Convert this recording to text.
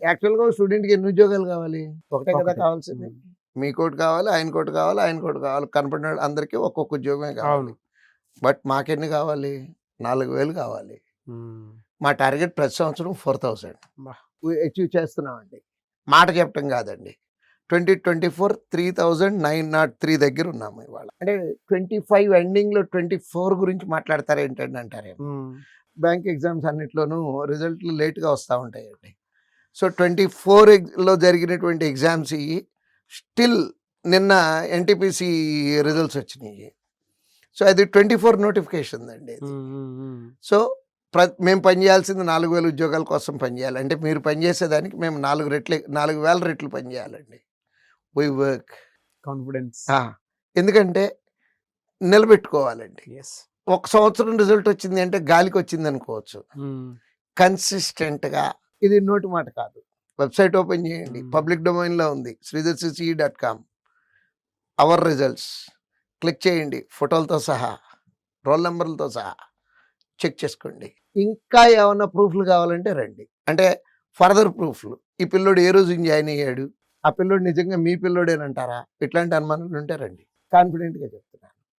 యాక్చువల్గా స్టూడెంట్కి ఎన్ని ఉద్యోగాలు కావాలి? ఒకటే కదా ఒకటే. కావాల్సింది. మీకోటి కావాలి, ఆయనకోటి కావాలి, ఆయనకోటి కావాలి. కనపడిన అందరికీ ఒక్కొక్క ఉద్యోగమే కావాలి. అవును. బట్ మాకెన్ని కావాలి? 4000 కావాలి. మా టార్గెట్ ప్రతి సంవత్సరం 4000 బా! అచీవ్ చేస్తున్నామండి. మాట చెప్పటం కాదండి. 2024 3903 దగ్గర ఉన్నాము ఇవాళ. అంటే 25 ఎండింగ్‌లో 24 గురించి మాట్లాడతారేంటండి అంటారేమో. బ్యాంక్ ఎగ్జామ్స్ అన్నిట్లోనూ రిజల్ట్‌లు లేట్‌గా వస్తా ఉంటాయండి. సో 24లో జరిగినటువంటి ఎగ్జామ్స్ ఇయి. స్టిల్ నిన్న ఎన్‌టీపీసీ రిజల్ట్స్ వచ్చినాయి. సో అది 24 నోటిఫికేషన్ అండి ఇది. సో మేము పనిచేయాల్సింది 4000 ఉద్యోగాల కోసం పనిచేయాలి. అంటే మీరు పనిచేసేదానికి మేము 4000 రెట్లు పనిచేయాలండి. వి వర్క్ కాన్ఫిడెన్స్. ఎందుకంటే నిలబెట్టుకోవాలండి. యెస్. ఒక సంవత్సరం రిజల్ట్ వచ్చింది అంటే గాలికి వచ్చింది అనుకోవచ్చు. కన్సిస్టెంట్‌గా ఇది నోటి మాట కాదు. వెబ్సైట్ ఓపెన్ చేయండి. పబ్లిక్ డొమైన్‌లో ఉంది. sridharcce.com. అవర్ రిజల్ట్స్ క్లిక్ చేయండి. ఫోటోలతో సహా, రోల్ నెంబర్లతో సహా చెక్ చేసుకోండి. ఇంకా ఏమన్నా ప్రూఫ్లు కావాలంటే రండి. అంటే ఫర్దర్ ప్రూఫ్లు. ఈ పిల్లోడు ఏ రోజు జాయిన్ అయ్యాడు, ఆ పిల్లోడు నిజంగా మీ పిల్లోడేనంటారా? ఇట్లాంటి అనుమానాలు ఉంటే రండి. కాన్ఫిడెంట్‌గా చెప్తాను.